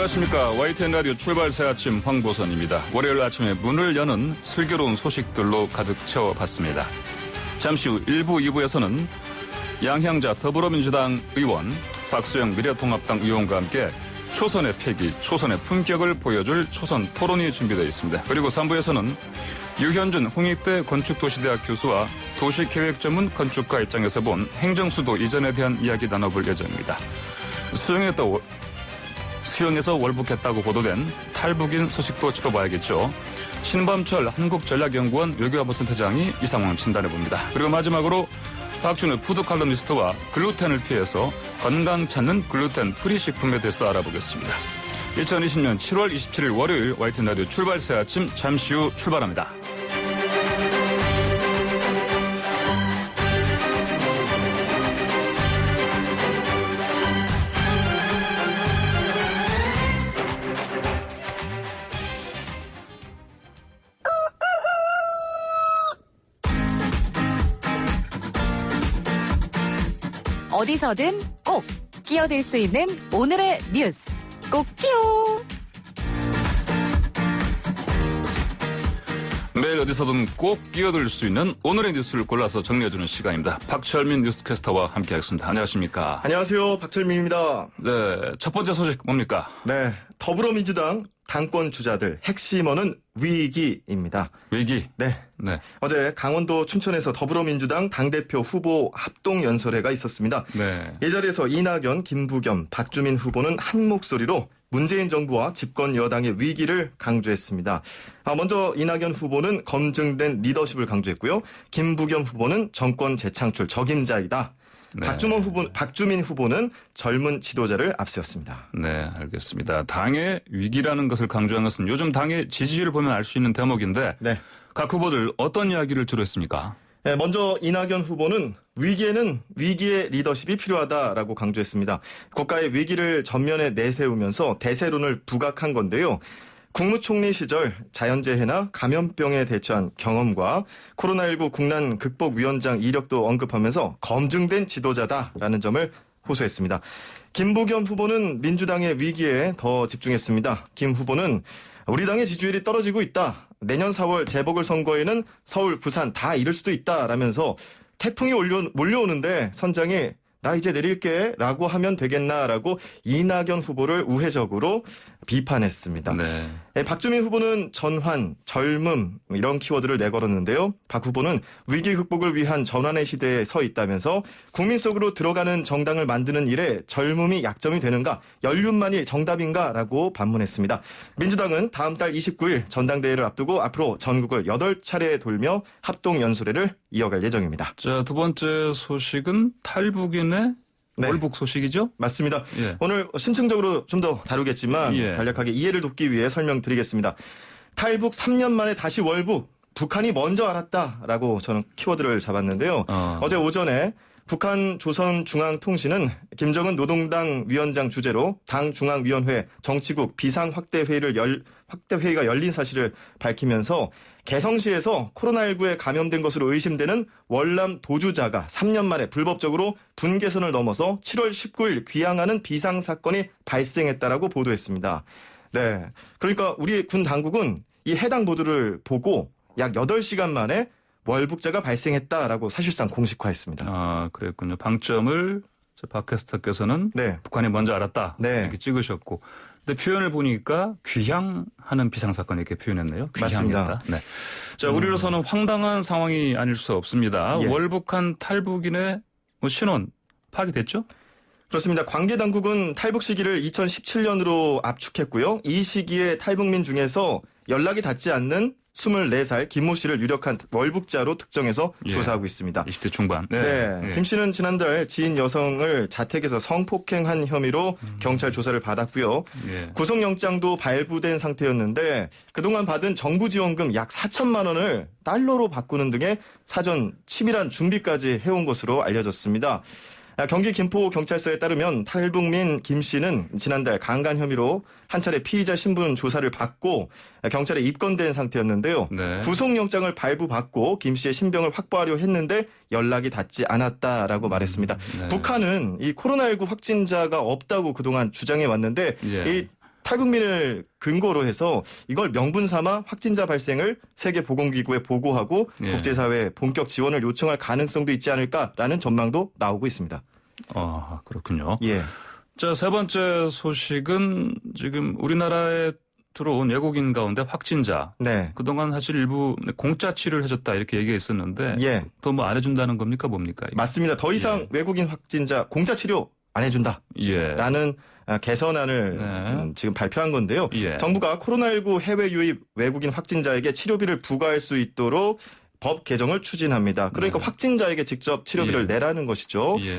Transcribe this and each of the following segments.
안녕하십니까. YTN 라디오 출발 새 아침 황보선입니다. 월요일 아침에 문을 여는 슬기로운 소식들로 가득 채워봤습니다. 잠시 후 1부, 2부에서는 양향자 더불어민주당 의원, 박수영 미래통합당 의원과 함께 초선의 패기, 초선의 품격을 보여줄 초선 토론이 준비되어 있습니다. 그리고 3부에서는 유현준 홍익대 건축도시대학 교수와 도시계획 전문 건축가 입장에서 본 행정수도 이전에 대한 이야기 나눠볼 예정입니다. 수영에서 월북했다고 보도된 탈북인 소식도 짚어봐야겠죠. 신범철 한국전략연구원 외교안보센터장이 이 상황 진단해봅니다. 그리고 마지막으로 박준우 푸드 칼럼니스트와 글루텐을 피해서 건강 찾는 글루텐 프리 식품에 대해서 알아보겠습니다. 2020년 7월 27일 월요일 YTN 라디오 출발 새 아침 잠시 후 출발합니다. 어디서든 꼭 끼어들 수 있는 오늘의 뉴스 꼭 끼워. 매일 어디서든 꼭 끼어들 수 있는 오늘의 뉴스를 골라서 정리해주는 시간입니다. 박철민 뉴스캐스터와 함께하겠습니다. 안녕하십니까? 안녕하세요. 박철민입니다. 네, 첫 번째 소식 뭡니까? 네, 더불어민주당 당권 주자들 핵심어는 위기입니다. 위기? 네. 어제 강원도 춘천에서 더불어민주당 당대표 후보 합동연설회가 있었습니다. 네. 이 자리에서 이낙연, 김부겸, 박주민 후보는 한 목소리로 문재인 정부와 집권 여당의 위기를 강조했습니다. 먼저 이낙연 후보는 검증된 리더십을 강조했고요. 김부겸 후보는 정권 재창출 적임자이다. 네. 박주민 후보는 젊은 지도자를 앞세웠습니다. 네, 알겠습니다. 당의 위기라는 것을 강조한 것은 요즘 당의 지지율을 보면 알 수 있는 대목인데 네. 각 후보들 어떤 이야기를 주로 했습니까? 네, 먼저 이낙연 후보는 위기에는 위기의 리더십이 필요하다라고 강조했습니다. 국가의 위기를 전면에 내세우면서 대세론을 부각한 건데요. 국무총리 시절 자연재해나 감염병에 대처한 경험과 코로나19 국난 극복위원장 이력도 언급하면서 검증된 지도자다라는 점을 호소했습니다. 김부겸 후보는 민주당의 위기에 더 집중했습니다. 김 후보는 우리 당의 지지율이 떨어지고 있다. 내년 4월 재보궐선거에는 서울, 부산 다 이룰 수도 있다라면서 태풍이 몰려오는데 선장이 나 이제 내릴게 라고 하면 되겠나라고 이낙연 후보를 우회적으로 비판했습니다. 네. 박주민 후보는 전환, 젊음 이런 키워드를 내걸었는데요. 박 후보는 위기 극복을 위한 전환의 시대에 서 있다면서 국민 속으로 들어가는 정당을 만드는 일에 젊음이 약점이 되는가, 연륜만이 정답인가라고 반문했습니다. 민주당은 다음 달 29일 전당대회를 앞두고 앞으로 전국을 8차례 돌며 합동연설회를 이어갈 예정입니다. 자, 두 번째 소식은 탈북인의 네. 월북 소식이죠? 맞습니다. 예. 오늘 심층적으로 좀 더 다루겠지만 예. 간략하게 이해를 돕기 위해 설명드리겠습니다. 탈북 3년 만에 다시 월북, 북한이 먼저 알았다라고 저는 키워드를 잡았는데요. 어제 오전에 북한 조선중앙통신은 김정은 노동당 위원장 주재로 당 중앙위원회 정치국 비상확대회가 열린 사실을 밝히면서 개성시에서 코로나19에 감염된 것으로 의심되는 월남 도주자가 3년 만에 불법적으로 분계선을 넘어서 7월 19일 귀향하는 비상사건이 발생했다라고 보도했습니다. 네, 그러니까 우리 군 당국은 이 해당 보도를 보고 약 8시간 만에 월북자가 발생했다라고 사실상 공식화했습니다. 아, 그랬군요. 방점을 박 캐스터께서는 네. 북한이 먼저 알았다. 네. 이렇게 찍으셨고. 근데 표현을 보니까 귀향하는 비상사건 이렇게 표현했네요. 맞습니다. 귀향했다. 네. 자, 우리로서는 황당한 상황이 아닐 수 없습니다. 예. 월북한 탈북인의 신원 파악이 됐죠? 그렇습니다. 관계당국은 탈북 시기를 2017년으로 압축했고요. 이 시기에 탈북민 중에서 연락이 닿지 않는 24살 김모 씨를 유력한 월북자로 특정해서 예. 조사하고 있습니다. 20대 중반. 네. 네. 김 씨는 지난달 지인 여성을 자택에서 성폭행한 혐의로 경찰 조사를 받았고요. 예. 구속영장도 발부된 상태였는데 그동안 받은 정부 지원금 약 4천만 원을 달러로 바꾸는 등의 사전 치밀한 준비까지 해온 것으로 알려졌습니다. 경기 김포경찰서에 따르면 탈북민 김 씨는 지난달 강간 혐의로 한 차례 피의자 신분 조사를 받고 경찰에 입건된 상태였는데요. 네. 구속영장을 발부받고 김 씨의 신병을 확보하려 했는데 연락이 닿지 않았다라고 말했습니다. 네. 북한은 이 코로나19 확진자가 없다고 그동안 주장해 왔는데 예. 이 탈북민을 근거로 해서 이걸 명분 삼아 확진자 발생을 세계보건기구에 보고하고 예. 국제사회에 본격 지원을 요청할 가능성도 있지 않을까라는 전망도 나오고 있습니다. 아, 그렇군요. 예. 자, 세 번째 소식은 지금 우리나라에 들어온 외국인 가운데 확진자. 네. 그동안 사실 일부 공짜 치료를 해줬다 이렇게 얘기했었는데 예. 또 뭐 안 해준다는 겁니까 뭡니까? 이게? 맞습니다. 더 이상 예. 외국인 확진자 공짜 치료 안 해준다. 예. 라는 개선안을 네. 지금 발표한 건데요. 예. 정부가 코로나19 해외 유입 외국인 확진자에게 치료비를 부과할 수 있도록 법 개정을 추진합니다. 그러니까 네. 확진자에게 직접 치료비를 예. 내라는 것이죠. 예.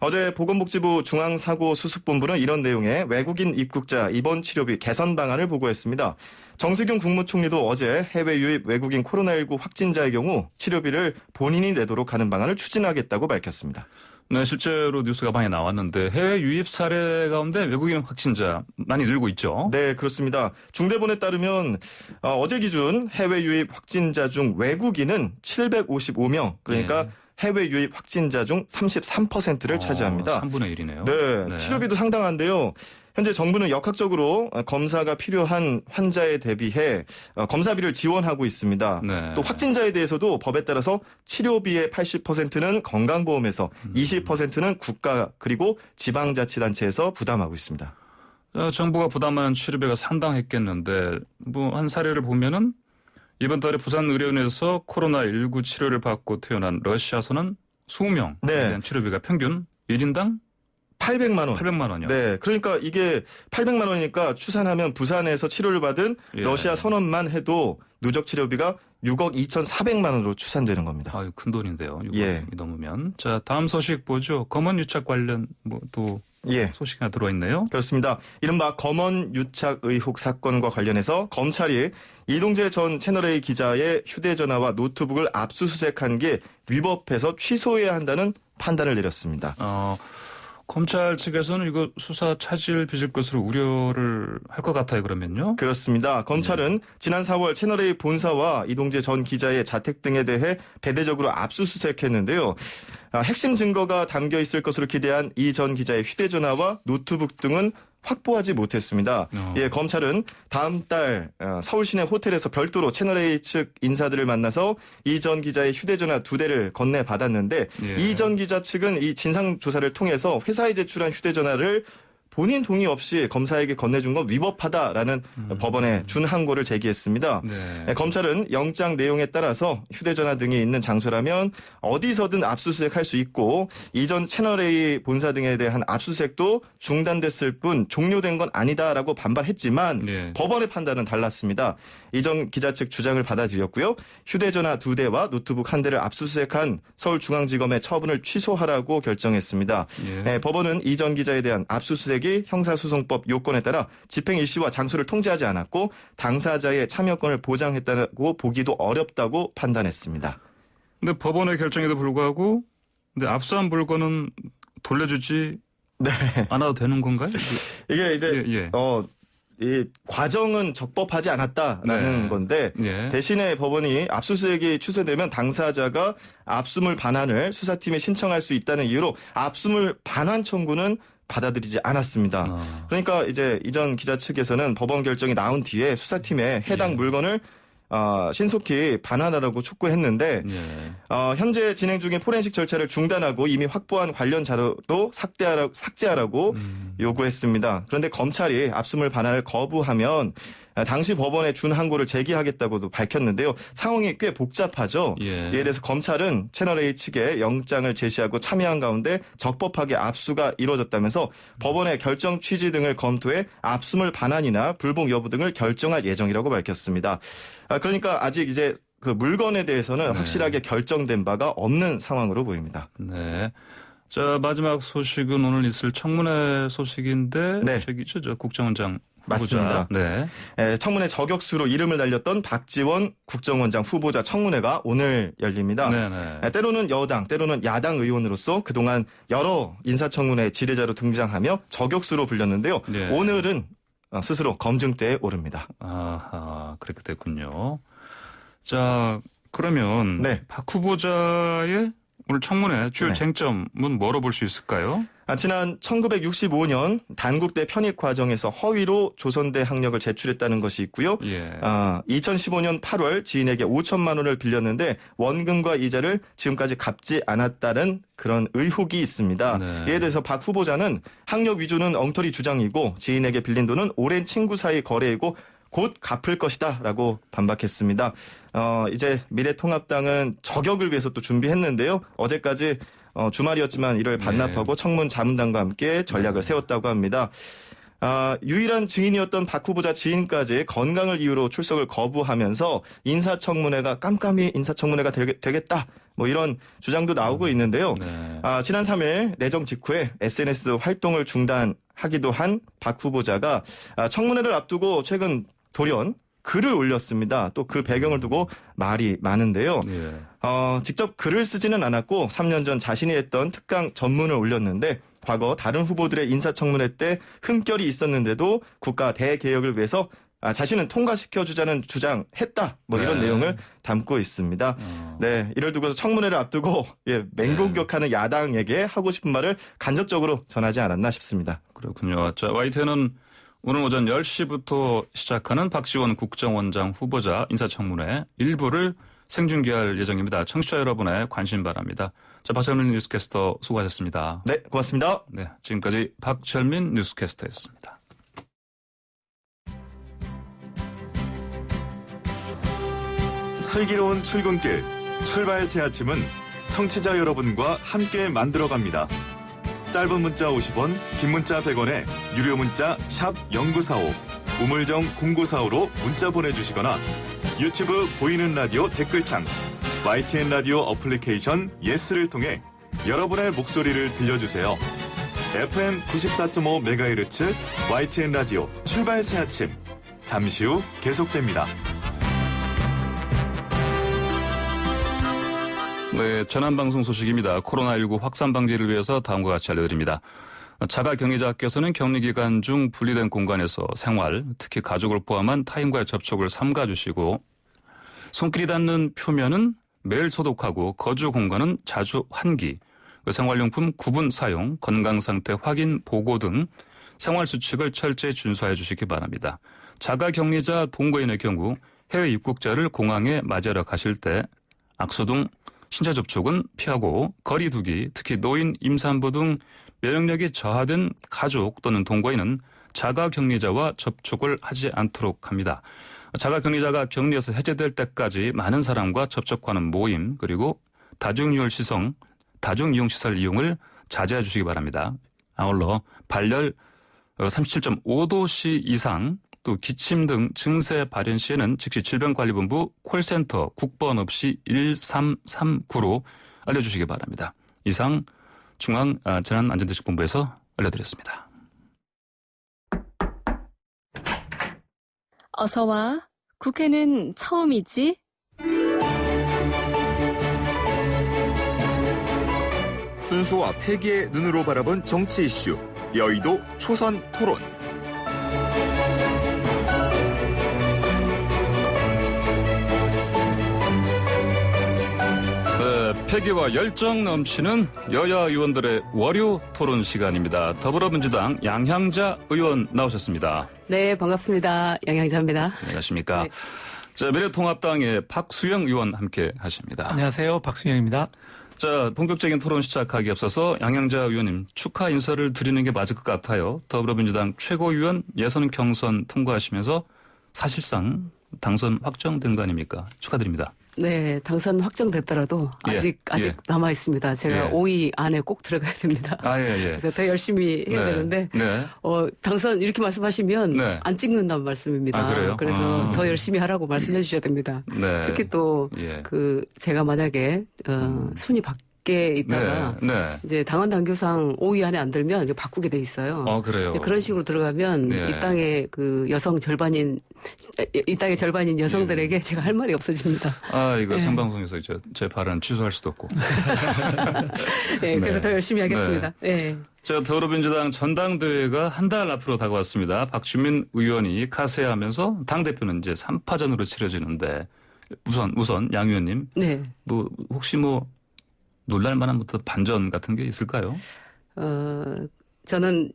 어제 보건복지부 중앙사고수습본부는 이런 내용의 외국인 입국자 입원 치료비 개선 방안을 보고했습니다. 정세균 국무총리도 어제 해외 유입 외국인 코로나19 확진자의 경우 치료비를 본인이 내도록 하는 방안을 추진하겠다고 밝혔습니다. 네, 실제로 뉴스가 많이 나왔는데 해외 유입 사례 가운데 외국인 확진자 많이 늘고 있죠. 네, 그렇습니다. 중대본에 따르면 어제 기준 해외 유입 확진자 중 외국인은 755명, 그러니까 네. 해외 유입 확진자 중 33%를 차지합니다. 3분의 1이네요. 네, 치료비도 상당한데요. 현재 정부는 역학적으로 검사가 필요한 환자에 대비해 검사비를 지원하고 있습니다. 네. 또 확진자에 대해서도 법에 따라서 치료비의 80%는 건강보험에서 20%는 국가 그리고 지방자치단체에서 부담하고 있습니다. 정부가 부담하는 치료비가 상당했겠는데 뭐 한 사례를 보면은 이번 달에 부산의료원에서 코로나19 치료를 받고 퇴원한 러시아 선원 20명에 네. 대한 치료비가 평균 1인당 800만 원. 800만 원이요. 네, 그러니까 이게 800만 원이니까 추산하면 부산에서 치료를 받은 예. 러시아 선원만 해도 누적 치료비가 6억 2,400만 원으로 추산되는 겁니다. 아유, 큰 돈인데요. 6억이 예. 넘으면. 자, 다음 소식 보죠. 검언 유착 관련 뭐 또 예. 소식이 하나 들어와 있네요. 그렇습니다. 이른바 검언 유착 의혹 사건과 관련해서 검찰이 이동재 전 채널A 기자의 휴대전화와 노트북을 압수수색한 게 위법해서 취소해야 한다는 판단을 내렸습니다. 검찰 측에서는 이거 수사 차질 빚을 것으로 우려를 할 것 같아요, 그러면요? 그렇습니다. 검찰은 지난 4월 채널A 본사와 이동재 전 기자의 자택 등에 대해 대대적으로 압수수색했는데요. 핵심 증거가 담겨 있을 것으로 기대한 이 전 기자의 휴대전화와 노트북 등은 확보하지 못했습니다. 예, 검찰은 다음 달 서울 시내 호텔에서 별도로 채널A 측 인사들을 만나서 이 전 기자의 휴대전화 2대를 건네받았는데 예. 이 전 기자 측은 이 진상조사를 통해서 회사에 제출한 휴대전화를 본인 동의 없이 검사에게 건네준 건 위법하다라는 법원에 준항고를 제기했습니다. 네. 검찰은 영장 내용에 따라서 휴대전화 등이 있는 장소라면 어디서든 압수수색할 수 있고 이전 채널A 본사 등에 대한 압수수색도 중단됐을 뿐 종료된 건 아니다라고 반발했지만 네. 법원의 판단은 달랐습니다. 이전 기자 측 주장을 받아들였고요. 휴대전화 2대와 노트북 1대를 압수수색한 서울중앙지검의 처분을 취소하라고 결정했습니다. 예. 법원은 이전 기자에 대한 압수수색이 형사소송법 요건에 따라 집행 일시와 장소를 통제하지 않았고 당사자의 참여권을 보장했다고 보기도 어렵다고 판단했습니다. 근데 법원의 결정에도 불구하고 근데 압수한 물건은 돌려주지 네. 않아도 되는 건가요? 이게 이제 예. 이 과정은 적법하지 않았다라는 네. 건데 예. 대신에 법원이 압수수색이 취소되면 당사자가 압수물 반환을 수사팀에 신청할 수 있다는 이유로 압수물 반환 청구는 받아들이지 않았습니다. 그러니까 이제 이전 기자 측에서는 법원 결정이 나온 뒤에 수사팀에 해당 예. 물건을 신속히 반환하라고 촉구했는데 예. 현재 진행 중인 포렌식 절차를 중단하고 이미 확보한 관련 자료도 삭제하라고 요구했습니다. 그런데 검찰이 압수물 반환을 거부하면 당시 법원에 준항고를 제기하겠다고도 밝혔는데요. 상황이 꽤 복잡하죠. 예. 이에 대해서 검찰은 채널A 측에 영장을 제시하고 참여한 가운데 적법하게 압수가 이루어졌다면서 법원의 결정 취지 등을 검토해 압수물 반환이나 불복 여부 등을 결정할 예정이라고 밝혔습니다. 그러니까 아직 이제 그 물건에 대해서는 네. 확실하게 결정된 바가 없는 상황으로 보입니다. 네. 자, 마지막 소식은 오늘 있을 청문회 소식인데 네. 저 국정원장 맞습니다. 후보자. 네. 청문회 저격수로 이름을 날렸던 박지원 국정원장 후보자 청문회가 오늘 열립니다. 네네. 때로는 여당, 때로는 야당 의원으로서 그동안 여러 인사청문회 지뢰자로 등장하며 저격수로 불렸는데요. 네. 오늘은 스스로 검증대에 오릅니다. 아하, 그렇게 됐군요. 자, 그러면 네. 박 후보자의 오늘 청문회 주요 네. 쟁점은 뭐로 볼 수 있을까요? 지난 1965년 단국대 편입 과정에서 허위로 조선대 학력을 제출했다는 것이 있고요. 예. 2015년 8월 지인에게 5천만 원을 빌렸는데 원금과 이자를 지금까지 갚지 않았다는 그런 의혹이 있습니다. 네. 이에 대해서 박 후보자는 학력 위조는 엉터리 주장이고 지인에게 빌린 돈은 오랜 친구 사이 거래이고 곧 갚을 것이다 라고 반박했습니다. 이제 미래통합당은 저격을 위해서 또 준비했는데요. 어제까지 주말이었지만 이를 반납하고 청문 자문단과 함께 전략을 세웠다고 합니다. 유일한 증인이었던 박 후보자 지인까지 건강을 이유로 출석을 거부하면서 인사청문회가 깜깜이 인사청문회가 되겠다. 뭐 이런 주장도 나오고 있는데요. 네. 지난 3일 내정 직후에 SNS 활동을 중단하기도 한 박 후보자가 청문회를 앞두고 최근 돌연 글을 올렸습니다. 또 그 배경을 두고 말이 많은데요. 예. 직접 글을 쓰지는 않았고 3년 전 자신이 했던 특강 전문을 올렸는데 과거 다른 후보들의 인사청문회 때 흠결이 있었는데도 국가 대개혁을 위해서 자신은 통과시켜주자는 주장했다. 뭐 이런 네. 내용을 담고 있습니다. 네, 이를 두고서 청문회를 앞두고 맹공격하는 야당에게 하고 싶은 말을 간접적으로 전하지 않았나 싶습니다. 그렇군요. 자, YTN은 오늘 오전 10시부터 시작하는 박지원 국정원장 후보자 인사청문회 일부를 생중계할 예정입니다. 청취자 여러분의 관심 바랍니다. 자, 박철민 뉴스캐스터 수고하셨습니다. 네, 고맙습니다. 네, 지금까지 박철민 뉴스캐스터였습니다. 슬기로운 출근길, 출발 새 아침은 청취자 여러분과 함께 만들어갑니다. 짧은 문자 50원, 긴 문자 100원에 유료 문자 샵 0945, 우물정 0945로 문자 보내주시거나 유튜브 보이는 라디오 댓글창, YTN 라디오 어플리케이션 예스를 통해 여러분의 목소리를 들려주세요. FM 94.5MHz YTN 라디오 출발 새 아침, 잠시 후 계속됩니다. 네, 전환방송 소식입니다. 코로나19 확산 방지를 위해서 다음과 같이 알려드립니다. 자가격리자께서는 격리기간 중 분리된 공간에서 생활, 특히 가족을 포함한 타인과의 접촉을 삼가주시고 손길이 닿는 표면은 매일 소독하고 거주 공간은 자주 환기, 생활용품 구분 사용, 건강상태 확인 보고 등 생활수칙을 철저히 준수해 주시기 바랍니다. 자가격리자 동거인의 경우 해외 입국자를 공항에 맞이하러 가실 때 악수 등 신체 접촉은 피하고 거리 두기, 특히 노인, 임산부 등 면역력이 저하된 가족 또는 동거인은 자가격리자와 접촉을 하지 않도록 합니다. 자가격리자가 격리에서 해제될 때까지 많은 사람과 접촉하는 모임 그리고 다중이용시설 이용을 자제해 주시기 바랍니다. 아울러 발열 37.5도씨 이상 또 기침 등 증세 발현 시에는 즉시 질병관리본부 콜센터 국번 없이 1339로 알려주시기 바랍니다. 이상 중앙재난안전대책본부에서 알려드렸습니다. 어서 와. 국회는 처음이지? 순수와 패기의 눈으로 바라본 정치 이슈, 여의도 초선 토론. 네, 패기와 열정 넘치는 여야 의원들의 월요 토론 시간입니다. 더불어민주당 양향자 의원 나오셨습니다. 네, 반갑습니다. 양향자입니다. 안녕하십니까. 네. 자, 미래통합당의 박수영 의원 함께 하십니다. 안녕하세요. 박수영입니다. 자, 본격적인 토론 시작하기 앞서서 양향자 의원님 축하 인사를 드리는 게 맞을 것 같아요. 더불어민주당 최고위원 예선 경선 통과하시면서 사실상 당선 확정된 거 아닙니까? 축하드립니다. 네, 당선 확정됐더라도 아직 남아 있습니다. 제가 5위 안에 꼭 들어가야 됩니다. 그래서 더 열심히 해야 되는데 당선 이렇게 말씀하시면 안 찍는다는 말씀입니다. 그래요? 그래서 더 열심히 하라고 말씀해 주셔야 됩니다. 네. 특히 또 제가 만약에 순위 밖에 있다가 이제 당원 당규상 5위 안에 안 들면 이제 바꾸게 돼 있어요. 그래요. 그런 식으로 들어가면 이 땅의 그 이 땅의 절반인 여성들에게 제가 할 말이 없어집니다. 이거 생방송에서 제 발언 취소할 수도 없고. 네, 그래서 더 열심히 하겠습니다. 네. 자, 더불어민주당 전당대회가 한 달 앞으로 다가왔습니다. 박주민 의원이 카세하면서 당대표는 이제 3파전으로 치러지는데 우선 양 의원님. 네. 혹시 놀랄만한 반전 같은 게 있을까요? 저는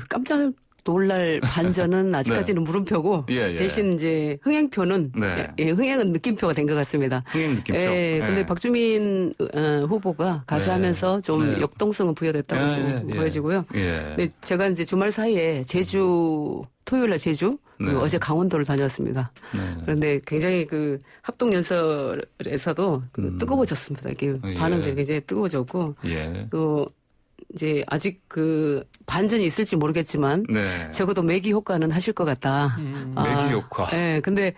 깜짝 놀랄 반전은 아직까지는 네. 물음표고 대신 이제 흥행표는 흥행은 느낌표가 된 것 같습니다. 흥행 느낌표. 근데 박주민 후보가 가세하면서 좀 역동성은 부여됐다고 보여지고요. 근데 제가 이제 주말 사이에 토요일날 제주, 어제 강원도를 다녔습니다. 그런데 굉장히 합동 연설에서도 뜨거워졌습니다. 이게 반응들이 굉장히 뜨거워졌고 또 이제 아직 반전이 있을지 모르겠지만 적어도 매기 효과는 하실 것 같다. 매기 효과. 근데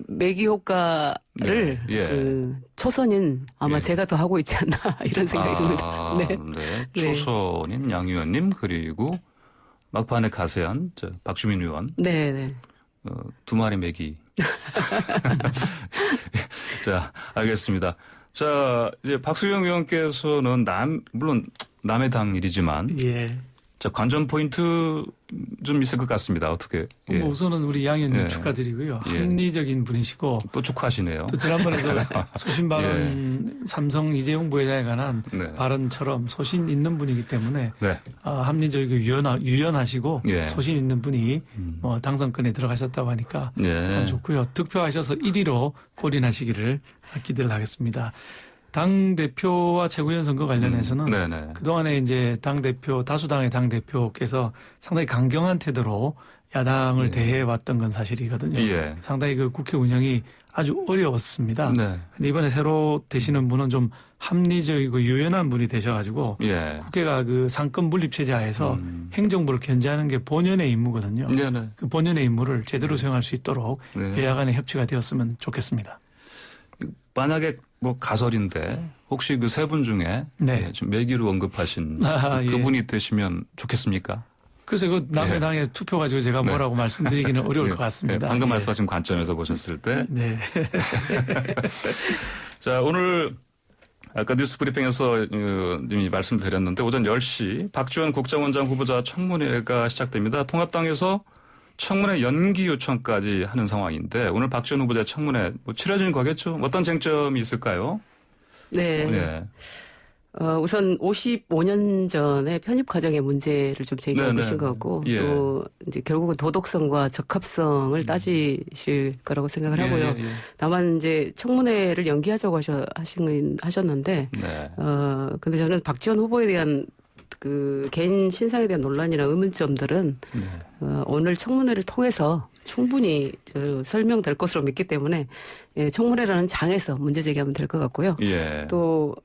매기 효과를 초선인 아마 제가 더 하고 있지 않나 이런 생각이 듭니다. 초선인 양 의원님 그리고 막판에 가세한 박주민 의원. 두 마리 매기. 자, 알겠습니다. 자, 이제 박수영 의원께서는 물론 남의 당 일이지만 자, 관전 포인트 좀 있을 것 같습니다. 어떻게? 우선은 우리 양 의원님 축하드리고요. 합리적인 분이시고 또 축하하시네요. 또 지난번에도 소신 발언 삼성 이재용 부회장에 관한 발언처럼 소신 있는 분이기 때문에 합리적이고 유연하시고 소신 있는 분이 당선권에 들어가셨다고 하니까 일단 좋고요. 득표하셔서 1위로 골인하시기를 기대를 하겠습니다. 당대표와 최고위원 선거 관련해서는 그동안에 이제 다수당의 당대표께서 상당히 강경한 태도로 야당을 대해왔던 건 사실이거든요. 상당히 국회 운영이 아주 어려웠습니다. 근데 이번에 새로 되시는 분은 좀 합리적이고 유연한 분이 되셔가지고 국회가 상권 분립체제하에서 행정부를 견제하는 게 본연의 임무거든요. 그 본연의 임무를 제대로 수행할 수 있도록 여야 간의 협치가 되었으면 좋겠습니다. 만약에 가설인데 혹시 그 세 분 중에 지금 매기로 언급하신 그분이 되시면 좋겠습니까? 그래서 남의 당에 투표 가지고 제가 뭐라고 말씀드리기는 어려울 것 같습니다. 방금 말씀하신 관점에서 보셨을 때. 자, 오늘 아까 뉴스 브리핑에서 이미 말씀드렸는데 오전 10시 박지원 국정원장 후보자 청문회가 시작됩니다. 통합당에서 청문회 연기 요청까지 하는 상황인데 오늘 박지원 후보자 청문회 치러지는 거겠죠? 어떤 쟁점이 있을까요? 우선 55년 전에 편입 과정의 문제를 좀 제기하고 계신 것 같고 또 이제 결국은 도덕성과 적합성을 따지실 거라고 생각을 하고요. 다만 이제 청문회를 연기하자고 하셨는데 근데 저는 박지원 후보에 대한 개인 신상에 대한 논란이나 의문점들은 오늘 청문회를 통해서 충분히 설명될 것으로 믿기 때문에 청문회라는 장에서 문제 제기하면 될 것 같고요. 또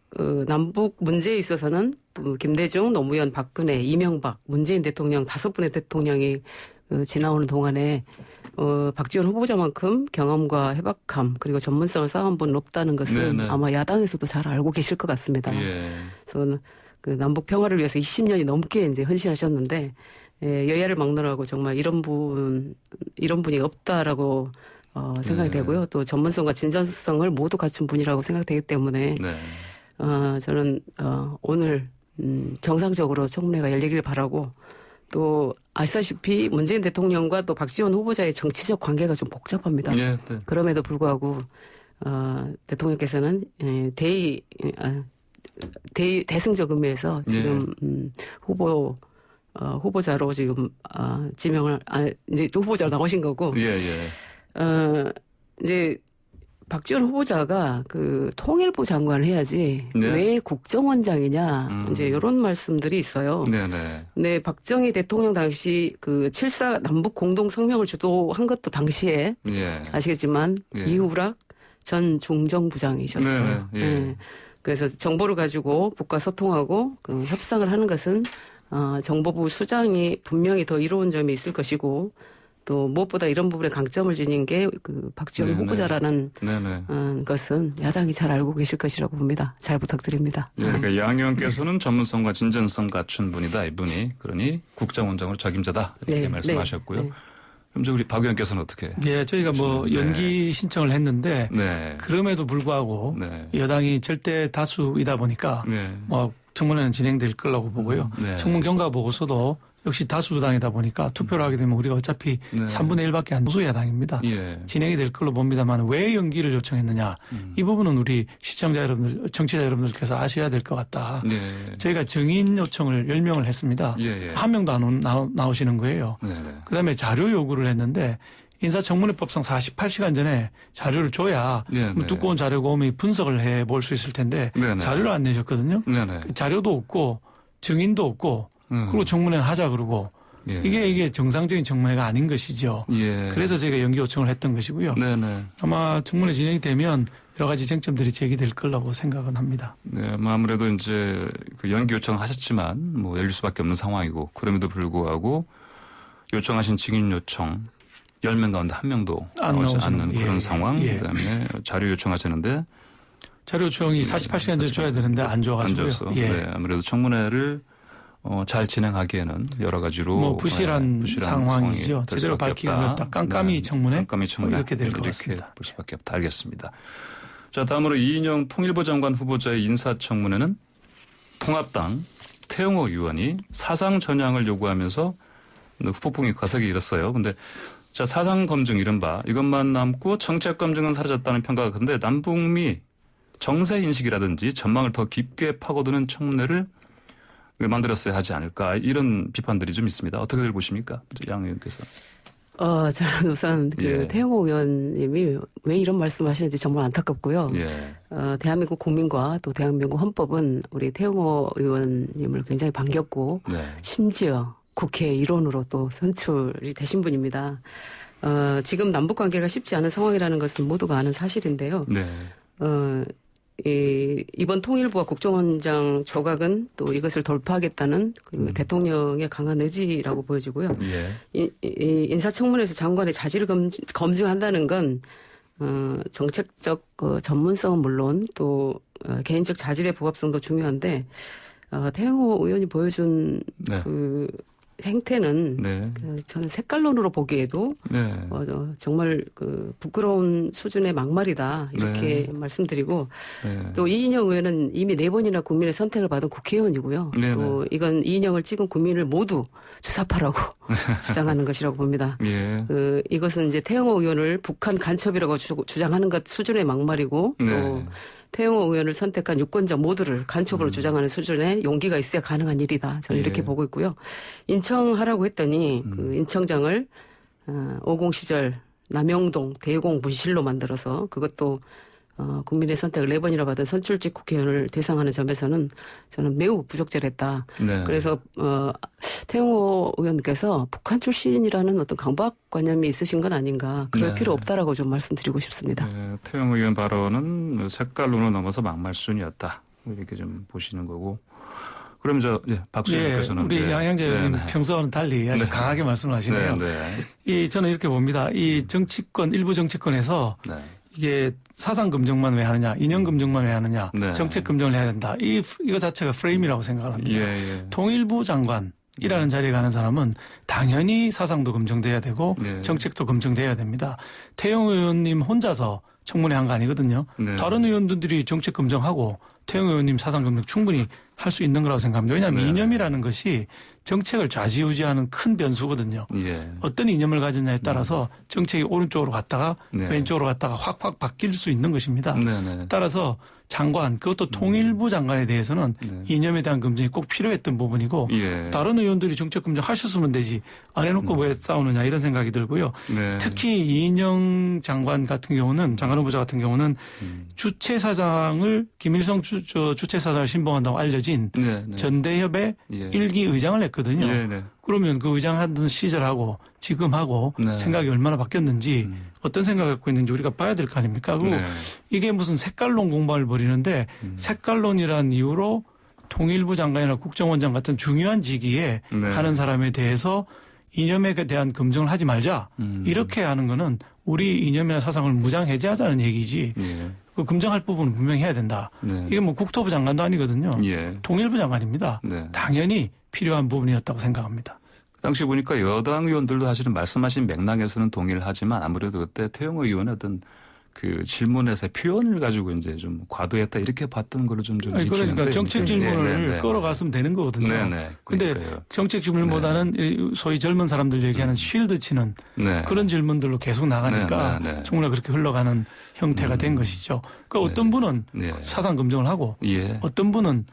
남북 문제에 있어서는 김대중, 노무현, 박근혜, 이명박, 문재인 대통령 5분의 대통령이 지나오는 동안에 박지원 후보자만큼 경험과 해박함 그리고 전문성을 쌓은 분은 없다는 것은 아마 야당에서도 잘 알고 계실 것 같습니다. 그래서 남북 평화를 위해서 20년이 넘게 이제 헌신하셨는데 여야를 막론하고 정말 이런 분이 없다라고 생각이 되고요. 또 전문성과 진전성을 모두 갖춘 분이라고 생각되기 때문에 저는 오늘 정상적으로 청문회가 열리길 바라고 또 아시다시피 문재인 대통령과 또 박지원 후보자의 정치적 관계가 좀 복잡합니다. 그럼에도 불구하고 대통령께서는 대승적 의미에서 지금 후보자로 지금 지명을 이제 후보자로 나오신 거고 이제 박지원 후보자가 통일부 장관을 해야지 왜 국정원장이냐 이제 이런 말씀들이 있어요. 네, 박정희 대통령 당시 7.4 남북 공동 성명을 주도한 것도 당시에 아시겠지만 이우락 전 중정부장이셨어요. 그래서 정보를 가지고 북과 소통하고 협상을 하는 것은 정보부 수장이 분명히 더 이로운 점이 있을 것이고 또 무엇보다 이런 부분에 강점을 지닌 게 박지원 후보자라는 것은 야당이 잘 알고 계실 것이라고 봅니다. 잘 부탁드립니다. 그러니까 양 의원께서는 전문성과 진전성 갖춘 분이다. 이분이. 그러니 국정원장으로 적임자다. 이렇게 말씀하셨고요. 그럼 우리 박 의원께서는 어떻게? 저희가 연기 신청을 했는데 그럼에도 불구하고 여당이 절대 다수이다 보니까 청문회는 진행될 거라고 보고요. 청문 경과 보고서도 역시 다수당이다 보니까 투표를 하게 되면 우리가 어차피 네. 3분의 1밖에 안 소수 야당입니다. 예. 진행이 될 걸로 봅니다만 왜 연기를 요청했느냐. 이 부분은 우리 시청자 여러분들, 정치자 여러분들께서 아셔야 될 것 같다. 예. 저희가 증인 요청을 10명을 했습니다. 예. 한 명도 안 나오시는 거예요. 그다음에 자료 요구를 했는데 인사청문회법상 48시간 전에 자료를 줘야 두꺼운 자료가 오면 분석을 해볼 수 있을 텐데 자료를 안 내셨거든요. 자료도 없고 증인도 없고 그리고 청문회는 하자 그러고 이게 정상적인 청문회가 아닌 것이죠. 그래서 저희가 연기 요청을 했던 것이고요. 아마 청문회 진행이 되면 여러 가지 쟁점들이 제기될 거라고 생각은 합니다. 네, 아무래도 이제 그 연기 요청하셨지만 뭐 열릴 수밖에 없는 상황이고 그럼에도 불구하고 요청하신 증인 요청 10명 가운데 1명도 나오지 않는 그런 상황. 그다음에 자료 요청하시는데 자료 요청이 48시간 전에 줘야 되는데 안 줘가지고요. 네, 아무래도 청문회를 잘 진행하기에는 여러 가지로 뭐 부실한 상황이죠. 제대로 밝히기가 어렵다. 깜깜이 청문회 이렇게 될 것 같습니다. 볼 수밖에 없다. 알겠습니다. 자, 다음으로 이인영 통일부 장관 후보자의 인사청문회는 통합당 태영호 의원이 사상 전향을 요구하면서 후폭풍이 과석이 일었어요. 근데 자, 사상 검증 이른바 이것만 남고 정책 검증은 사라졌다는 평가가 큰데 남북미 정세 인식이라든지 전망을 더 깊게 파고드는 청문회를 만들었어야 하지 않을까 이런 비판들이 좀 있습니다. 어떻게들 보십니까? 양 의원께서. 저는 우선 태영호 의원님이 왜 이런 말씀하시는지 정말 안타깝고요. 대한민국 국민과 또 대한민국 헌법은 우리 태영호 의원님을 굉장히 반겼고 심지어 국회 일원으로 또 선출이 되신 분입니다. 지금 남북 관계가 쉽지 않은 상황이라는 것은 모두가 아는 사실인데요. 이번 통일부와 국정원장 조각은 또 이것을 돌파하겠다는 그 대통령의 강한 의지라고 보여지고요. 인사청문회에서 장관의 자질을 검증한다는 건 정책적 전문성은 물론 또 개인적 자질의 부합성도 중요한데 태영호 의원이 보여준 그 행태는 저는 색깔론으로 보기에도 정말 그 부끄러운 수준의 막말이다 이렇게 말씀드리고 또 이인영 의원은 이미 4번이나 국민의 선택을 받은 국회의원이고요. 또 이건 이인영을 찍은 국민을 모두 주사파라고 주장하는 것이라고 봅니다. 이것은 이제 태영호 의원을 북한 간첩이라고 주장하는 것 수준의 막말이고 또 태영호 의원을 선택한 유권자 모두를 간첩으로 주장하는 수준의 용기가 있어야 가능한 일이다. 저는 이렇게 보고 있고요. 인청하라고 했더니 그 인청장을 50 시절 남영동 대공 분실로 만들어서 그것도 국민의 선택을 4번이나 받은 선출직 국회의원을 대상하는 점에서는 저는 매우 부적절했다. 그래서 태영호 의원께서 북한 출신이라는 어떤 강박관념이 있으신 건 아닌가. 그럴 필요 없다라고 좀 말씀드리고 싶습니다. 태영호 의원 발언은 색깔론을 넘어서 막말 수준이었다. 이렇게 좀 보시는 거고. 그럼 박수 의원께서는 우리 양양자 의원님 평소와는 달리 아주 강하게 말씀을 하시네요. 저는 이렇게 봅니다. 이 정치권 일부 정치권에서 이게 사상 검증만 왜 하느냐, 이념 검증만 왜 하느냐, 정책 검증을 해야 된다. 이거 자체가 프레임이라고 생각을 합니다. 통일부 장관이라는 자리에 가는 사람은 당연히 사상도 검증돼야 되고 정책도 검증돼야 됩니다. 태영호 의원님 혼자서 청문회 한 거 아니거든요. 다른 의원들이 정책 검증하고 태영호 의원님 사상 검증 충분히 할 수 있는 거라고 생각합니다. 왜냐하면 이념이라는 것이 정책을 좌지우지하는 큰 변수거든요. 어떤 이념을 가졌냐에 따라서 정책이 오른쪽으로 갔다가 왼쪽으로 갔다가 확확 바뀔 수 있는 것입니다. 따라서 장관, 그것도 통일부 장관에 대해서는 이념에 대한 검증이 꼭 필요했던 부분이고 다른 의원들이 정책 검증 하셨으면 되지 안 해놓고 왜 싸우느냐 이런 생각이 들고요. 특히 이인영 장관 같은 경우는 장관 후보자 같은 경우는 주최사장을 김일성 주최사장을 신봉한다고 알려진 전대협의 1기 의장을 했거든요. 그러면 그 의장하던 시절하고 지금하고 생각이 얼마나 바뀌었는지 어떤 생각을 갖고 있는지 우리가 봐야 될 거 아닙니까? 그리고 이게 무슨 색깔론 공방을 벌이는데 색깔론이라는 이유로 통일부 장관이나 국정원장 같은 중요한 직위에 가는 사람에 대해서 이념에 대한 검증을 하지 말자. 이렇게 하는 거는 우리 이념이나 사상을 무장해제하자는 얘기지. 그 검증할 부분은 분명히 해야 된다. 이게 뭐 국토부 장관도 아니거든요. 통일부 장관입니다. 당연히 필요한 부분이었다고 생각합니다. 그 당시 보니까 여당 의원들도 사실은 말씀하신 맥락에서는 동의를 하지만 아무래도 그때 태영호 의원의 어떤 그 질문에서 표현을 가지고 이제 좀 과도했다 이렇게 봤던 걸로 좀 그러니까 정책 질문을 끌어갔으면 되는 거거든요. 그런데 정책 질문보다는 소위 젊은 사람들 얘기하는 쉴드 치는 그런 질문들로 계속 나가니까 정말 그렇게 흘러가는 형태가 된 것이죠. 그러니까 어떤 분은 사상 검증을 하고 어떤 분은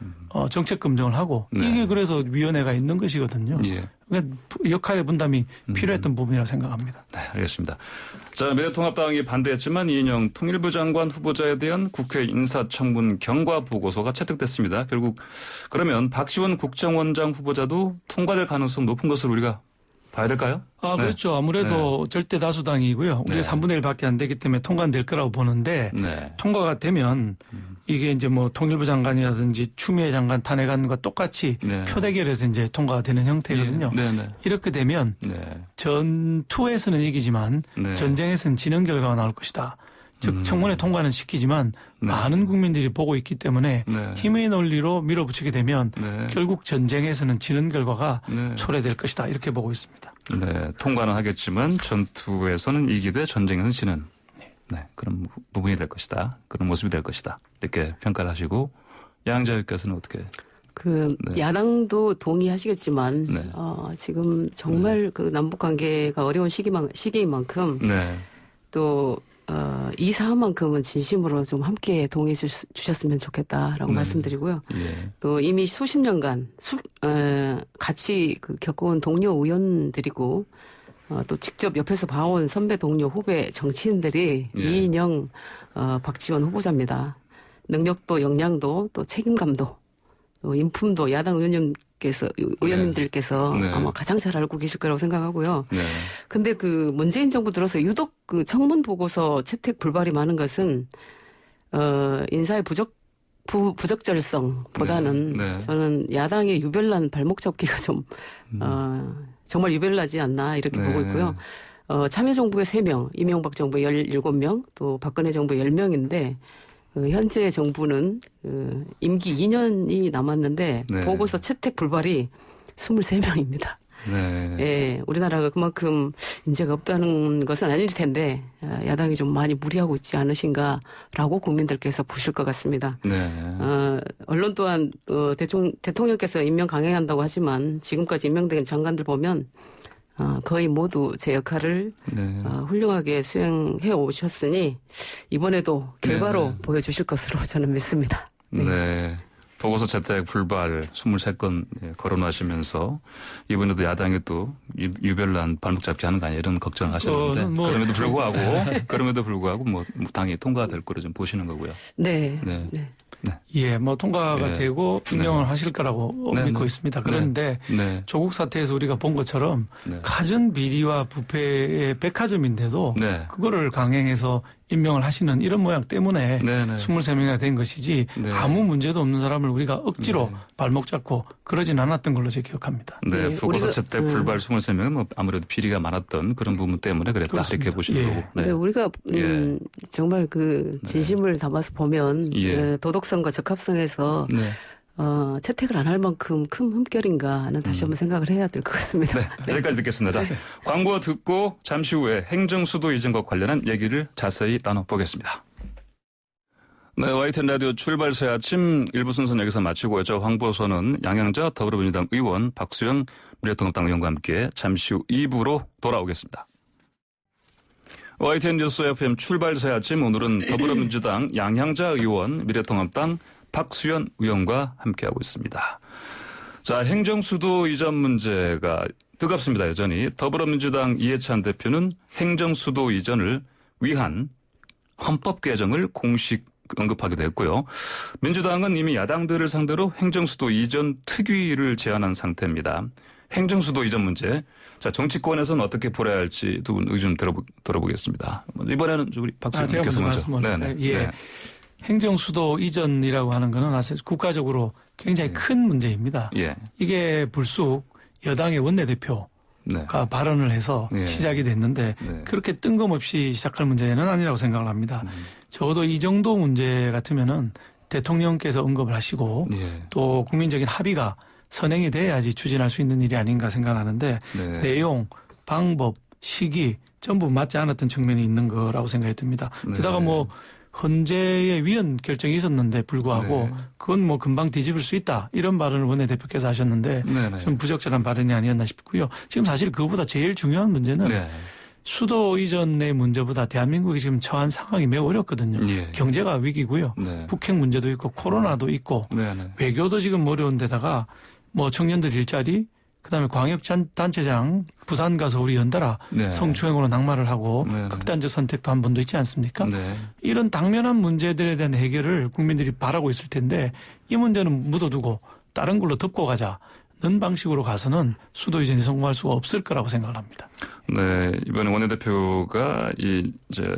정책 검증을 하고 이게 그래서 위원회가 있는 것이거든요. 그러니까 역할의 분담이 필요했던 부분이라고 생각합니다. 네, 알겠습니다. 자, 미래통합당이 반대했지만 이인영 통일부 장관 후보자에 대한 국회 인사청문 경과 보고서가 채택됐습니다. 결국 그러면 박지원 국정원장 후보자도 통과될 가능성 높은 것으로 우리가 봐야 될까요? 그렇죠. 아무래도 절대 다수당이고요. 우리가 3분의 1밖에 안 되기 때문에 통과는 될 거라고 보는데 통과가 되면 이게 이제 뭐 통일부 장관이라든지 추미애 장관 탄핵안과 똑같이 표대결에서 이제 통과가 되는 형태거든요. 이렇게 되면 전투에서는 이기지만 전쟁에서는 지는 결과가 나올 것이다. 즉 청문회 통과는 시키지만 많은 국민들이 보고 있기 때문에 힘의 논리로 밀어붙이게 되면 결국 전쟁에서는 지는 결과가 초래될 것이다. 이렇게 보고 있습니다. 네, 통과는 하겠지만 전투에서는 이기되 전쟁에서는 지는 그런 부분이 될 것이다. 그런 모습이 될 것이다. 이렇게 평가를 하시고 양자 의원께서는 어떻게? 야당도 동의하시겠지만 지금 정말 그 남북 관계가 어려운 시기인 만큼 또 이 사안만큼은 진심으로 좀 함께 동의해 주셨으면 좋겠다라고 말씀드리고요. 또 이미 수십 년간 같이 겪어온 동료 의원들이고 또 직접 옆에서 봐온 선배 동료 후배 정치인들이 이인영 박지원 후보자입니다. 능력도 역량도 또 책임감도 또 인품도 야당 의원님들께서 아마 가장 잘 알고 계실 거라고 생각하고요. 근데 그 문재인 정부 들어서 유독 그 청문 보고서 채택 불발이 많은 것은 인사의 부적절성보다는 저는 야당의 유별난 발목 잡기가 좀 정말 유별나지 않나 이렇게 보고 있고요. 참여정부의 3명, 이명박 정부의 17명, 또 박근혜 정부의 10명인데 현재 정부는 임기 2년이 남았는데 보고서 채택 불발이 23명입니다. 우리나라가 그만큼 인재가 없다는 것은 아닐 텐데 야당이 좀 많이 무리하고 있지 않으신가라고 국민들께서 보실 것 같습니다. 언론 또한 대통령께서 임명 강행한다고 하지만 지금까지 임명된 장관들 보면 거의 모두 제 역할을 훌륭하게 수행해 오셨으니 이번에도 결과로 보여주실 것으로 저는 믿습니다. 보고서 채택 불발 23건 거론하시면서 이번에도 야당이 또 유별난 발목 잡기 하는 거 아니냐 이런 걱정하셨는데 그럼에도 불구하고 뭐 당이 통과될 거로 좀 보시는 거고요. 통과가 되고 임명을 하실 거라고 믿고 있습니다. 그런데 조국 사태에서 우리가 본 것처럼 갖은 비리와 부패의 백화점인데도 그거를 강행해서 임명을 하시는 이런 모양 때문에 23명이나 된 것이지 아무 문제도 없는 사람을 우리가 억지로 발목 잡고 그러진 않았던 걸로 제가 기억합니다. 보고서 채택 불발 23명은 뭐 아무래도 비리가 많았던 그런 부분 때문에 그랬다 그렇습니다. 이렇게 보시는 거고. 근데 우리가 정말 그 진심을 담아서 보면 도덕성과 적합성에서 채택을 안 할 만큼 큰 흠결인가는 다시 한번 생각을 해야 될 것 같습니다. 여기까지 듣겠습니다. 자, 광고 듣고 잠시 후에 행정수도 이전과 관련한 얘기를 자세히 나눠보겠습니다. YTN 라디오 출발새 아침 1부 순서는 여기서 마치고 있죠. 황보선은 양양자 더불어민주당 의원 박수영 미래통합당 의원과 함께 잠시 후 2부로 돌아오겠습니다. YTN 뉴스 FM 출발새 아침 오늘은 더불어민주당 양양자 의원 미래통합당 박수현 의원과 함께하고 있습니다. 자, 행정수도 이전 문제가 뜨겁습니다. 여전히 더불어민주당 이해찬 대표는 행정수도 이전을 위한 헌법 개정을 공식 언급하기도 했고요. 민주당은 이미 야당들을 상대로 행정수도 이전 특위를 제안한 상태입니다. 행정수도 이전 문제. 자, 정치권에서는 어떻게 풀어야 할지 두 분 의견 들어보겠습니다. 이번에는 우리 박수현 의원께서 먼저. 행정수도 이전이라고 하는 것은 사실 국가적으로 굉장히 큰 문제입니다. 이게 불쑥 여당의 원내대표가 발언을 해서 시작이 됐는데 그렇게 뜬금없이 시작할 문제는 아니라고 생각을 합니다. 적어도 이 정도 문제 같으면은 대통령께서 언급을 하시고 또 국민적인 합의가 선행이 돼야지 추진할 수 있는 일이 아닌가 생각하는데 내용, 방법, 시기 전부 맞지 않았던 측면이 있는 거라고 생각이 듭니다. 네. 게다가 뭐 헌재의 위헌 결정이 있었는데 불구하고 네. 그건 뭐 금방 뒤집을 수 있다. 이런 발언을 원내대표께서 하셨는데 네. 좀 부적절한 발언이 아니었나 싶고요. 지금 사실 그거보다 제일 중요한 문제는 네. 수도 이전의 문제보다 대한민국이 지금 처한 상황이 매우 어렵거든요. 예. 경제가 위기고요. 네. 북핵 문제도 있고 코로나도 있고 외교도 지금 어려운 데다가 뭐 청년들 일자리 그다음에 광역단체장 부산 가서 우리 연달아 성추행으로 낙마를 하고 극단적 선택도 한 번도 있지 않습니까? 이런 당면한 문제들에 대한 해결을 국민들이 바라고 있을 텐데 이 문제는 묻어두고 다른 걸로 덮고 가자는 방식으로 가서는 수도 이전이 성공할 수가 없을 거라고 생각을 합니다. 네, 이번에 원내대표가 이제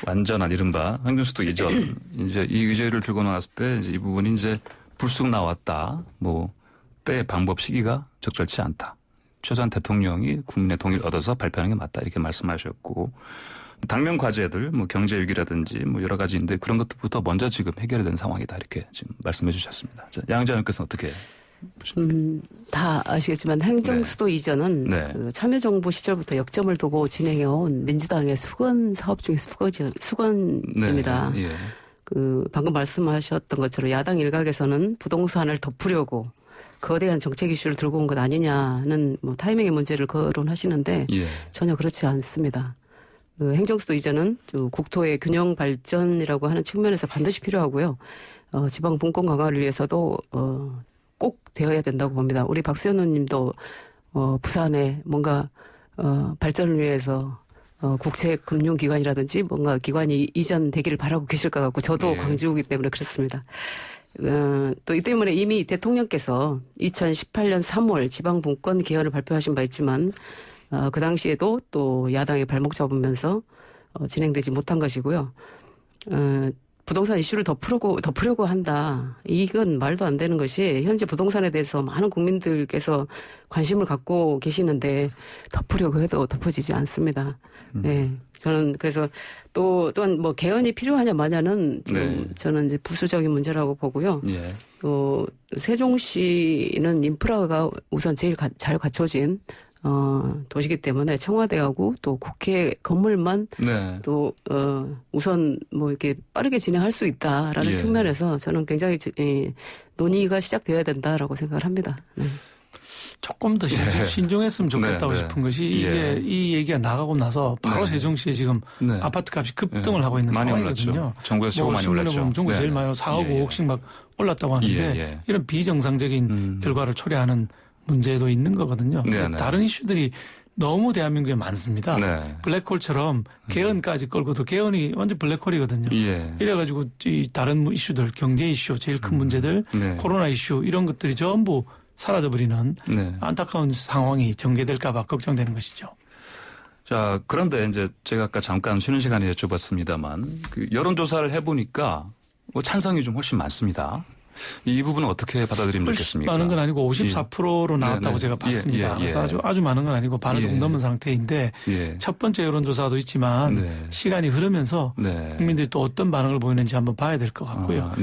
완전한 이른바 행정수도 이전 이제 이 의제를 들고 나왔을 때 이제 이 부분이 이제 불쑥 나왔다. 뭐 때 방법 시기가 적절치 않다. 최소한 대통령이 국민의 동의를 얻어서 발표하는 게 맞다 이렇게 말씀하셨고 당면 과제들 뭐 경제 위기라든지 뭐 여러 가지인데 그런 것들부터 먼저 지금 해결이 된 상황이다 이렇게 지금 말씀해 주셨습니다. 양자 의원께서는 어떻게 보십니까? 다 아시겠지만 행정수도 이전은 그 참여정부 시절부터 역점을 두고 진행해온 민주당의 수건 사업 중에 수건입니다. 그 방금 말씀하셨던 것처럼 야당 일각에서는 부동산을 덮으려고 거대한 정책 이슈를 들고 온 것 아니냐는 뭐 타이밍의 문제를 거론하시는데 전혀 그렇지 않습니다. 그 행정수도 이전은 국토의 균형 발전이라고 하는 측면에서 반드시 필요하고요. 지방 분권 강화를 위해서도 꼭 되어야 된다고 봅니다. 우리 박수현 의원님도 부산에 뭔가 발전을 위해서 국제금융기관이라든지 뭔가 기관이 이전되기를 바라고 계실 것 같고 저도 광주이기 때문에 그렇습니다. 또 이 때문에 이미 대통령께서 2018년 3월 지방분권 개헌을 발표하신 바 있지만 그 당시에도 또 야당의 발목 잡으면서 진행되지 못한 것이고요. 부동산 이슈를 덮으려고 한다. 이건 말도 안 되는 것이 현재 부동산에 대해서 많은 국민들께서 관심을 갖고 계시는데 덮으려고 해도 덮어지지 않습니다. 네. 저는 그래서 또한 뭐 개헌이 필요하냐 마냐는 좀 저는 이제 부수적인 문제라고 보고요. 또 세종시는 인프라가 우선 제일 잘 갖춰진 도시기 때문에 청와대하고 또 국회 건물만 또 우선 뭐 이렇게 빠르게 진행할 수 있다라는 측면에서 저는 굉장히 논의가 시작되어야 된다라고 생각을 합니다. 조금 더 신중했으면 좋겠다고 싶은 것이 이게 이 얘기가 나가고 나서 바로 세종시에 지금 아파트 값이 급등을 하고 있는 상황이거든요. 정부에서 최고 많이 올랐죠. 정부 제일 많이 4억 5억씩 막 올랐다고 하는데 이런 비정상적인 결과를 초래하는 문제도 있는 거거든요. 다른 이슈들이 너무 대한민국에 많습니다. 블랙홀처럼 개헌까지 끌고도 개헌이 완전 블랙홀이거든요. 이래가지고 이 다른 이슈들, 경제 이슈, 제일 큰 문제들, 코로나 이슈 이런 것들이 전부 사라져버리는 안타까운 상황이 전개될까 봐 걱정되는 것이죠. 자, 그런데 이제 제가 아까 잠깐 쉬는 시간에 여쭤봤습니다만 그 여론조사를 해보니까 뭐 찬성이 좀 훨씬 많습니다. 이 부분은 어떻게 받아들이면 좋겠습니까? 많은 건 아니고 54%로 나왔다고 제가 봤습니다. 그래서 아주 많은 건 아니고 반을 좀 넘은 상태인데 첫 번째 여론조사도 있지만 시간이 흐르면서 국민들이 또 어떤 반응을 보이는지 한번 봐야 될 것 같고요.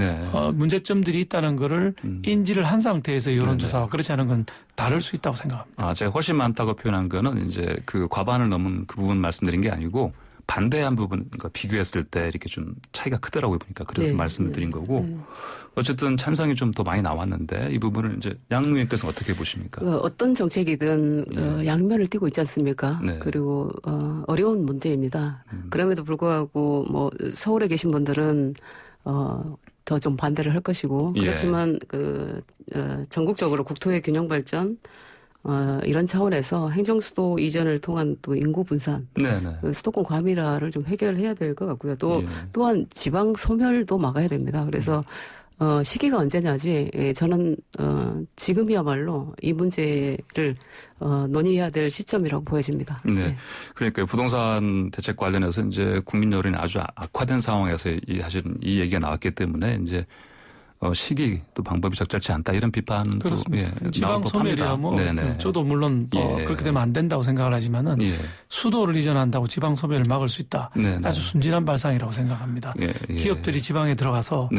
문제점들이 있다는 거를 인지를 한 상태에서 여론조사와 그렇지 않은 건 다를 수 있다고 생각합니다. 제가 훨씬 많다고 표현한 거는 이제 그 과반을 넘은 그 부분 말씀드린 게 아니고 반대한 부분과 비교했을 때 이렇게 좀 차이가 크더라고요 보니까 그래서 말씀을 드린 거고 어쨌든 찬성이 좀 더 많이 나왔는데 이 부분을 이제 양 의원께서 어떻게 보십니까? 어떤 정책이든 양면을 띠고 있지 않습니까? 그리고 어려운 문제입니다. 그럼에도 불구하고 뭐 서울에 계신 분들은 더 좀 반대를 할 것이고 그렇지만 전국적으로 국토의 균형 발전 이런 차원에서 행정수도 이전을 통한 또 인구 분산, 수도권 과밀화를 좀 해결해야 될 것 같고요. 또한 지방 소멸도 막아야 됩니다. 그래서 시기가 언제냐지 저는 지금이야말로 이 문제를 논의해야 될 시점이라고 보여집니다. 그러니까 부동산 대책 관련해서 이제 국민 여론이 아주 악화된 상황에서 사실은 이 얘기가 나왔기 때문에 이제 시기 또 방법이 적절치 않다 이런 비판도 그렇습니다. 지방 소멸이야 뭐 저도 물론 그렇게 되면 안 된다고 생각을 하지만은 수도를 이전한다고 지방 소멸을 막을 수 있다. 아주 순진한 발상이라고 생각합니다. 기업들이 지방에 들어가서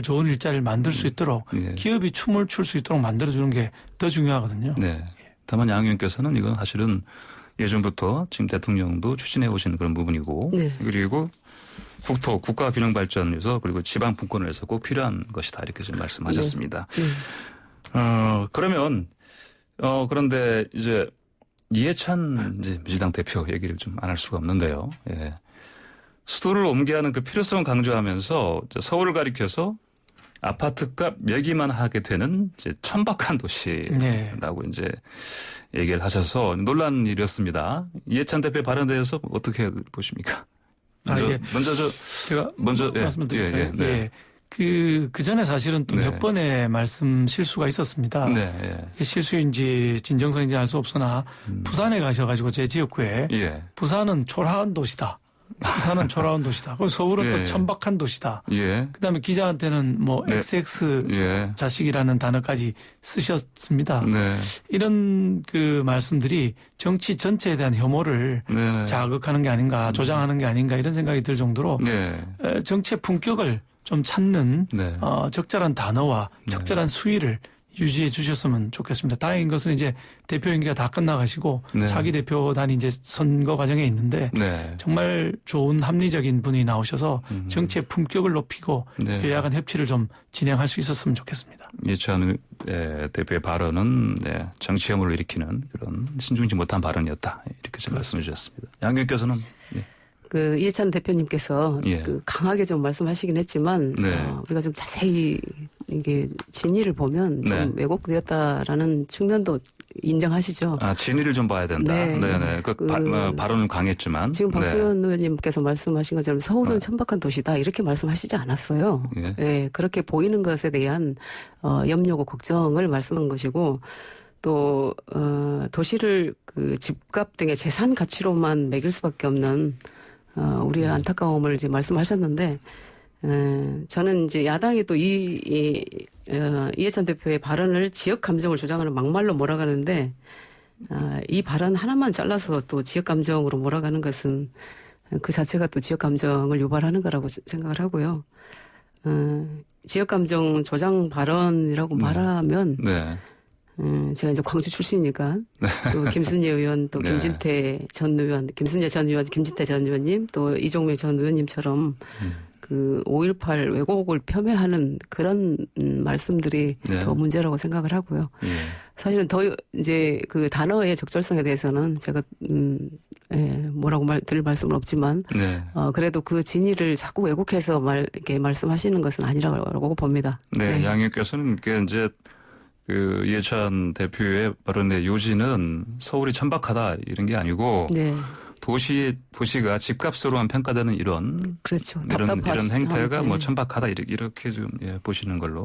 좋은 일자리를 만들 수 있도록 기업이 춤을 출 수 있도록 만들어주는 게 더 중요하거든요. 다만 양 의원께서는 이건 사실은 예전부터 지금 대통령도 추진해 오시는 그런 부분이고 네. 그리고 국가 균형 발전에서 그리고 지방 분권을 해서 꼭 필요한 것이다 이렇게 좀 말씀하셨습니다. 네. 그러면 그런데 이제 이해찬 이제 민주당 대표 얘기를 좀 안 할 수가 없는데요. 예. 수도를 옮겨야 하는 그 필요성을 강조하면서 서울을 가리켜서 아파트값 얘기만 하게 되는 이제 천박한 도시라고 네. 이제 얘기를 하셔서 논란 일이었습니다. 이해찬 대표의 발언에 대해서 어떻게 보십니까? 제가 말씀드릴까요? 네. 예. 그 전에 사실은 또 몇 번의 말씀 실수가 있었습니다. 네. 실수인지 진정성인지 알 수 없으나 부산에 가셔가지고 제 지역구에 부산은 초라한 도시다. 부산은 초라한 도시다. 그리고 서울은 또 천박한 도시다. 그다음에 기자한테는 뭐 XX 자식이라는 단어까지 쓰셨습니다. 이런 그 말씀들이 정치 전체에 대한 혐오를 자극하는 게 아닌가, 조장하는 게 아닌가 이런 생각이 들 정도로 정치의 품격을 좀 찾는 적절한 단어와 적절한 수위를 유지해 주셨으면 좋겠습니다. 다행인 것은 이제 대표 임기가 다 끝나가시고 차기 대표단이 이제 선거 과정에 있는데 정말 좋은 합리적인 분이 나오셔서 정치의 품격을 높이고 여야 간 협치를 좀 진행할 수 있었으면 좋겠습니다. 이해찬 대표의 발언은 정치 혐오를 일으키는 그런 신중지 못한 발언이었다. 이렇게 좀 말씀해 주셨습니다. 양 의원께서는 그 이해찬 대표님께서 그 강하게 좀 말씀하시긴 했지만 우리가 좀 자세히 이게 진위를 보면 좀 왜곡되었다라는 측면도 인정하시죠. 진위를 좀 봐야 된다. 네네. 발언은 강했지만 지금 박수현 의원님께서 말씀하신 것처럼 서울은 천박한 도시다 이렇게 말씀하시지 않았어요. 그렇게 보이는 것에 대한 염려고 걱정을 말씀한 것이고. 또 도시를 그 집값 등의 재산 가치로만 매길 수밖에 없는 우리의 안타까움을 이제 말씀하셨는데, 저는 이제 야당이 또 이해찬 대표의 발언을 지역 감정을 조장하는 막말로 몰아가는데, 이 발언 하나만 잘라서 또 지역 감정으로 몰아가는 것은 그 자체가 또 지역 감정을 유발하는 거라고 생각을 하고요. 지역 감정 조장 발언이라고 말하면, 제가 이제 광주 출신이니까 또 김순재 의원 또 김진태 전 의원, 김순재 전 의원, 김진태 전 의원님 또 이종매 전 의원님처럼 그 5.18 왜곡을 폄훼하는 그런 말씀들이 더 문제라고 생각을 하고요. 사실은 더 이제 그 단어의 적절성에 대해서는 제가 뭐라고 드릴 말씀은 없지만 그래도 그 진위를 자꾸 왜곡해서 이렇게 말씀하시는 것은 아니라고 봅니다. 양 의원께서는 이제 그 이해찬 대표의 발언의 요지는 서울이 천박하다 이런 게 아니고 도시가 집값으로만 평가되는 이런 행태가 뭐 천박하다 이렇게 좀 보시는 걸로.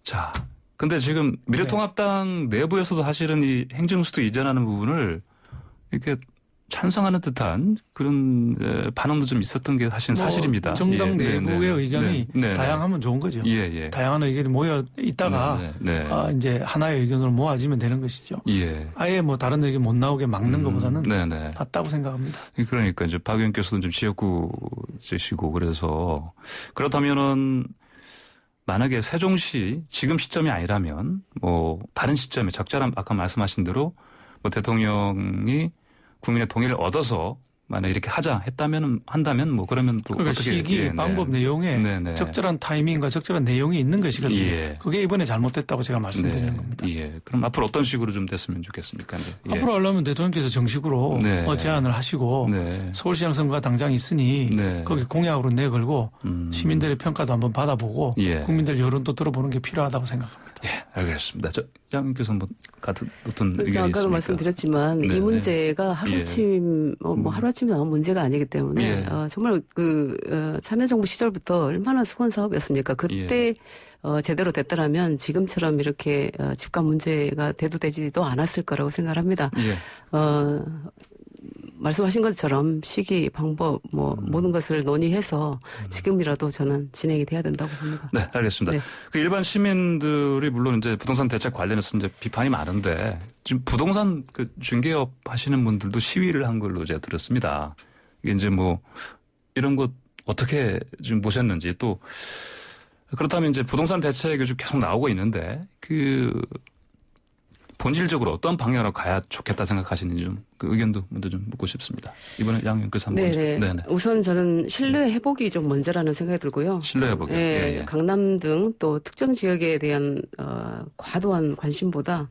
자, 근데 지금 미래통합당 내부에서도 사실은 이 행정수도 이전하는 부분을 이렇게 찬성하는 듯한 그런 반응도 좀 있었던 게 사실입니다. 정당 내부의 의견이 다양하면 좋은 거죠. 다양한 의견이 모여 있다가 이제 하나의 의견으로 모아지면 되는 것이죠. 아예 뭐 다른 의견 못 나오게 막는 것보다는 낫다고 생각합니다. 그러니까 이제 박 의원께서는 좀 지역구시고 그래서 그렇다면은 만약에 세종시 지금 시점이 아니라면 뭐 다른 시점에 적절한 아까 말씀하신 대로 뭐 대통령이 국민의 동의를 얻어서 만약 이렇게 한다면 뭐 그러면 또 그러니까 어떻게 시기 방법 내용에 적절한 타이밍과 적절한 내용이 있는 것이거든요. 그게 이번에 잘못됐다고 제가 말씀드리는 겁니다. 그럼 앞으로 어떤 식으로 좀 됐으면 좋겠습니까? 앞으로 하려면 대통령께서 정식으로 제안을 하시고 서울시장 선거가 당장 있으니 거기 공약으로 내걸고 시민들의 평가도 한번 받아보고 국민들 여론도 들어보는 게 필요하다고 생각합니다. 알겠습니다. 양 의원께서 뭐 같은 어떤 의견이 있습니까? 아까도 말씀드렸지만 이 문제가 하루아침 하루아침에 나온 문제가 아니기 때문에 정말 참여정부 시절부터 얼마나 수건 사업이었습니까? 그때 제대로 됐더라면 지금처럼 이렇게 집값 문제가 대두되지도 않았을 거라고 생각을 합니다. 말씀하신 것처럼 시기, 방법, 모든 것을 논의해서 지금이라도 저는 진행이 돼야 된다고 봅니다. 네, 알겠습니다. 그 일반 시민들이 물론 이제 부동산 대책 관련해서 이제 비판이 많은데 지금 부동산 그 중개업 하시는 분들도 시위를 한 걸로 제가 들었습니다. 이게 이제 뭐 이런 것 어떻게 지금 보셨는지 또 그렇다면 이제 부동산 대책이 좀 계속 나오고 있는데 본질적으로 어떤 방향으로 가야 좋겠다 생각하시는지 좀 그 의견도 먼저 좀 묻고 싶습니다. 이번에 양형께서 한번. 네네. 우선 저는 신뢰 회복이 좀 먼저라는 생각이 들고요. 신뢰 회복이요. 예. 강남 등 또 특정 지역에 대한 과도한 관심보다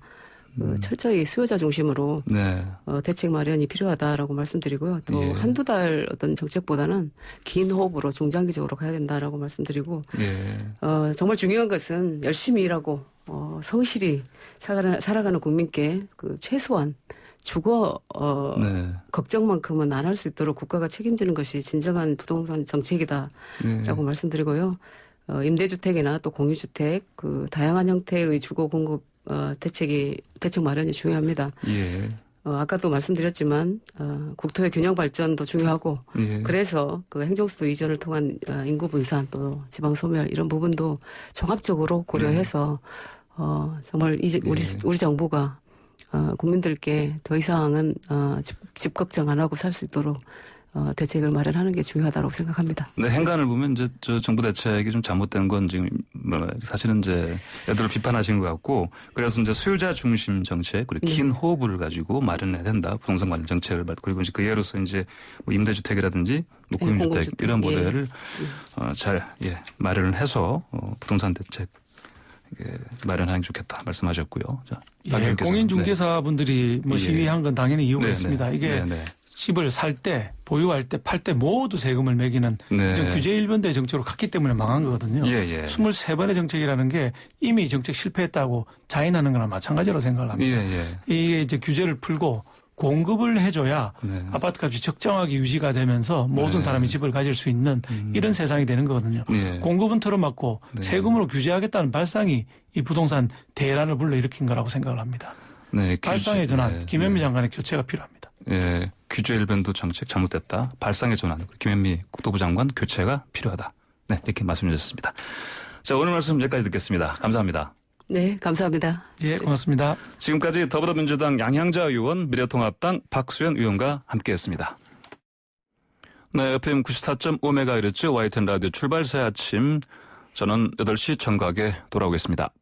철저히 수요자 중심으로 대책 마련이 필요하다라고 말씀드리고요. 또 한두 달 어떤 정책보다는 긴 호흡으로 중장기적으로 가야 된다라고 말씀드리고 정말 중요한 것은 열심히 일하고 성실히 살아가는 국민께 그 최소한 주거 걱정만큼은 안 할 수 있도록 국가가 책임지는 것이 진정한 부동산 정책이다라고 말씀드리고요. 임대주택이나 또 공유주택 그 다양한 형태의 주거 공급 대책 마련이 중요합니다. 아까도 말씀드렸지만 국토의 균형 발전도 중요하고 그래서 그 행정수도 이전을 통한 인구 분산 또 지방 소멸 이런 부분도 종합적으로 고려해서 정말 이제 우리 정부가 국민들께 더 이상은 집 걱정 안 하고 살 수 있도록 대책을 마련하는 게 중요하다고 생각합니다. 네, 행간을 보면 이제 저 정부 대책이 좀 잘못된 건 지금 사실은 이제 애들을 비판하신 것 같고 그래서 이제 수요자 중심 정책 그리고 긴 호흡을 가지고 마련해야 된다. 부동산 관련 정책을 그리고 이제 그 예로서 이제 뭐 임대주택이라든지 뭐 공유주택 이런 모델을 잘 마련을 해서 부동산 대책 마련하는 게 좋겠다 말씀하셨고요. 자, 공인중개사분들이 뭐 시위한 건 당연히 이유가 있습니다. 이게 집을 살 때, 보유할 때, 팔 때 모두 세금을 매기는 이런 규제 일변도의 정책으로 갔기 때문에 망한 거거든요. 23번의 정책이라는 게 이미 정책 실패했다고 자인하는 거나 마찬가지로 생각을 합니다. 이게 이제 규제를 풀고 공급을 해줘야 아파트값이 적정하게 유지가 되면서 모든 사람이 집을 가질 수 있는 이런 세상이 되는 거거든요. 공급은 틀어막고 세금으로 규제하겠다는 발상이 이 부동산 대란을 불러일으킨 거라고 생각을 합니다. 발상의 전환, 김현미 장관의 교체가 필요합니다. 규제 일변도 정책 잘못됐다. 발상의 전환, 김현미 국토부 장관 교체가 필요하다. 네, 이렇게 말씀해 주셨습니다. 자, 오늘 말씀 여기까지 듣겠습니다. 감사합니다. 네, 감사합니다. 예, 고맙습니다. 지금까지 더불어민주당 양향자 의원, 미래통합당 박수현 의원과 함께했습니다. 네, FM 94.5MHz YTN 라디오 출발 새 아침 저는 8시 정각에 돌아오겠습니다.